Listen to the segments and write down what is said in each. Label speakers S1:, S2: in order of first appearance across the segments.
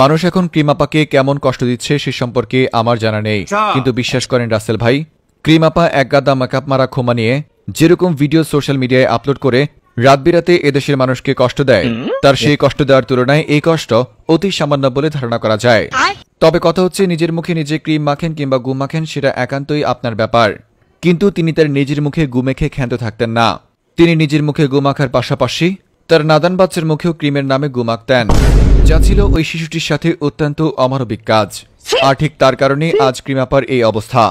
S1: মানুষ এখন ক্রিম আপাকে কেমন কষ্ট দিচ্ছে সে সম্পর্কে আমার জানা নেই, কিন্তু বিশ্বাস করেন রাসেল ভাই, ক্রিম আপা এক গাদা মেকআপ মারা ক্ষমা নিয়ে যেরকম ভিডিও সোশ্যাল মিডিয়ায় আপলোড করে রাত বিরাতে এদেশের মানুষকে কষ্ট দেয়, তার সেই কষ্ট দেওয়ার তুলনায় এই কষ্ট অতি সামান্য বলে ধারণা করা যায়। তবে কথা হচ্ছে, নিজের মুখে নিজে ক্রিম মাখেন কিংবা গু মাখেন সেটা একান্তই আপনার ব্যাপার, কিন্তু তিনি তার নিজের মুখে গু মেখে ক্ষান্ত থাকতেন না। তিনি নিজের মুখে গু মাখার পাশাপাশি তার নাদান বাচ্চার মুখেও ক্রিমের নামে গু মাখতেন, যা ছিল ওই শিশুটির সাথে অত্যন্ত অমানবিক কাজ। আর ঠিক তার কারণে আজ ক্রিম আপার এই অবস্থা,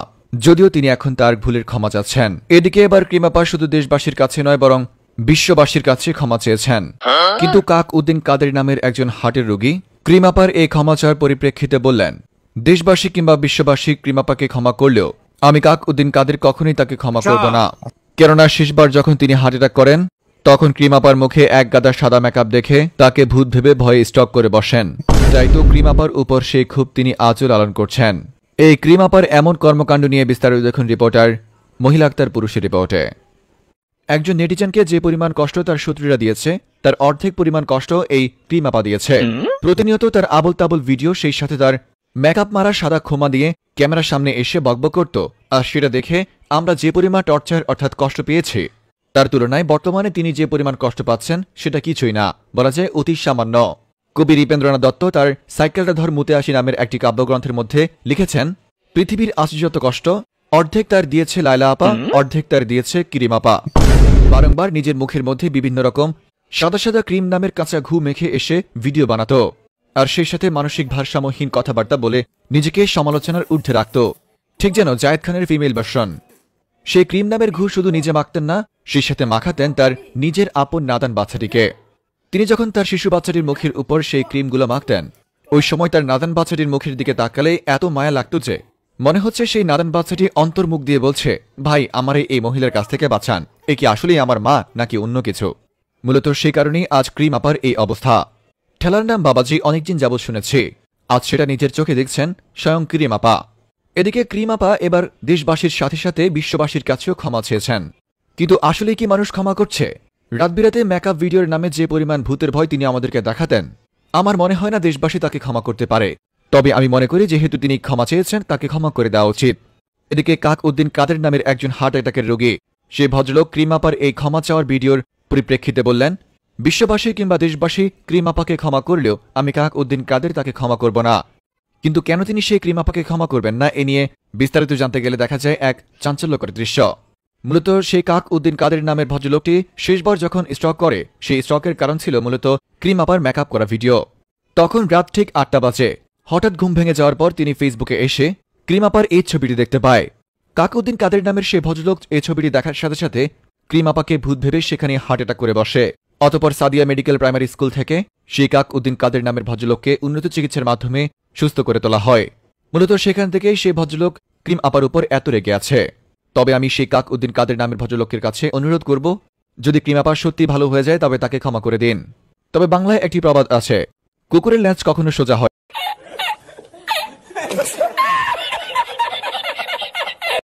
S1: যদিও তিনি এখন তার ভুলের ক্ষমা চাচ্ছেন। এদিকে এবার ক্রিম আপা শুধু দেশবাসীর কাছে নয় বরং বিশ্ববাসীর কাছে ক্ষমা চেয়েছেন। কিন্তু কাক উদ্দিন কাদের নামের একজন হার্টের রোগী ক্রিম আপার এই ক্ষমা চাওয়ার পরিপ্রেক্ষিতে বললেন, দেশবাসী কিংবা বিশ্ববাসী ক্রিম আপাকে ক্ষমা করলেও আমি কাক উদ্দিন কাদের কখনোই তাকে ক্ষমা করব না। কেননা শেষবার যখন তিনি হার্ট অ্যাটাক করেন তখন ক্রিম আপার মুখে এক গাদা সাদা মেকআপ দেখে তাকে ভূত ভেবে ভয়ে স্টক করে বসেন। তাই তো ক্রিম আপার উপর সেই ক্ষোভ তিনি আজও লালন করছেন। এই ক্রিম আপার এমন কর্মকাণ্ড নিয়ে বিস্তারিত দেখুন রিপোর্টার মহিলা আক্তার পুরুষের রিপোর্টে। একজন নেটিজেনকে যে পরিমাণ কষ্ট তার শত্রুরা দিয়েছে তার অর্ধেক পরিমাণ কষ্ট এই ক্রিম আপা দিয়েছে। প্রতিনিয়ত তার আবল তাবল ভিডিও, সেই সাথে তার মেকআপ মারা সাদা ক্ষমা দিয়ে ক্যামেরার সামনে এসে বকবক করত, আর সেটা দেখে আমরা যে পরিমাণ টর্চার অর্থাৎ কষ্ট পেয়েছি তার তুলনায় বর্তমানে তিনি যে পরিমাণ কষ্ট পাচ্ছেন সেটা কিছুই না, বলা যায় অতি সামান্য। কবি রিপেন্দ্রনাথ দত্ত তার সাইকেলটা ধর মুতে আসি নামের একটি কাব্যগ্রন্থের মধ্যে লিখেছেন, পৃথিবীর আশ্চর্যত কষ্ট অর্ধেক তার দিয়েছে লায়লা আপা, অর্ধেক তার দিয়েছে ক্রিম আপা। বারংবার নিজের মুখের মধ্যে বিভিন্ন রকম সাদা সাদা ক্রিম নামের কাঁচা ঘু মেখে এসে ভিডিও বানাতো, আর সেই সাথে মানসিক ভারসাম্যহীন কথাবার্তা বলে নিজেকে সমালোচনার ঊর্ধ্বে রাখত, ঠিক যেন জায়েদ খানের ফিমেল ভার্সন। সেই ক্রিম নামের ঘু শুধু নিজে মাখতেন না, সেই সাথে মাখাতেন তার নিজের আপন নাদান বাচ্চাটিকে। তিনি যখন তার শিশু বাচ্চাটির মুখের উপর সেই ক্রিমগুলো মাখতেন, ওই সময় তার নাদান বাচ্চাটির মুখের দিকে তাকালে এত মায়া লাগত যে মনে হচ্ছে সেই নাদান বাচ্চাটি অন্তর্মুখ দিয়ে বলছে, ভাই আমার এই মহিলার কাছ থেকে বাঁচান, এ কি আসলেই আমার মা নাকি অন্য কিছু। মূলত সেই কারণেই আজ ক্রিম আপার এই অবস্থা। ঠেলার নাম বাবাজি অনেকদিন যাবৎ শুনেছি, আজ সেটা নিজের চোখে দেখছেন স্বয়ং ক্রিম আপা। এদিকে ক্রিম আপা এবার দেশবাসীর সাথে সাথে বিশ্ববাসীর কাছেও ক্ষমা চেয়েছেন। কিন্তু আসলে কি মানুষ ক্ষমা করছে? রাত বিরাতে মেকআপ ভিডিওর নামে যে পরিমাণ ভূতের ভয় তিনি আমাদেরকে দেখাতেন, আমার মনে হয় না দেশবাসী তাকে ক্ষমা করতে পারে। তবে আমি মনে করি যেহেতু তিনি ক্ষমা চেয়েছেন তাকে ক্ষমা করে দেওয়া উচিত। এদিকে কাক উদ্দিন কাদের নামের একজন হার্ট অ্যাটাকের রোগী সে ভদ্রলোক ক্রিম আপার এই ক্ষমা চাওয়ার ভিডিওর পরিপ্রেক্ষিতে বললেন, বিশ্ববাসী কিংবা দেশবাসী ক্রিম আপাকে ক্ষমা করলেও আমি কাক উদ্দিন কাদের তাকে ক্ষমা করব না। কিন্তু কেন তিনি সেই ক্রিম আপাকে ক্ষমা করবেন না, এ নিয়ে বিস্তারিত জানতে গেলে দেখা যায় এক চাঞ্চল্যকর দৃশ্য। মূলত সেই কাক উদ্দিন কাদের নামের ভদ্রলোকটি শেষবার যখন স্টক করে সেই স্টকের কারণ ছিল মূলত ক্রিম আপার মেকআপ করা ভিডিও। তখন রাত ঠিক ৮টা বাজে। হঠাৎ ঘুম ভেঙে যাওয়ার পর তিনি ফেসবুকে এসে ক্রিম আপার এই ছবিটি দেখতে পায়। কাক উদ্দিন কাদের নামের সেই ভদ্রলোক এই ছবিটি দেখার সাথে সাথে ক্রিম আপাকে ভূত ভেবে সেখানে হার্ট অ্যাটাক করে বসে। অতঃপর সাদিয়া মেডিকেল প্রাইমারি স্কুল থেকে সেই কাক উদ্দিন কাদের নামের ভদ্রলোককে উন্নত চিকিৎসার মাধ্যমে সুস্থ করে তোলা হয়। মূলত সেখান থেকেই সেই ভদ্রলোক ক্রিম আপার উপর এত রেগে আছে। তবে আমি সেই কাক উদ্দিন কাদের নামের ভদ্রলোকের কাছে অনুরোধ করব, যদি ক্রিম আপা সত্যি ভালো হয়ে যায় তবে তাকে ক্ষমা করে দিন। তবে বাংলায় একটি প্রবাদ আছে, কুকুরের ল্যাজ কখনো সোজা হয়।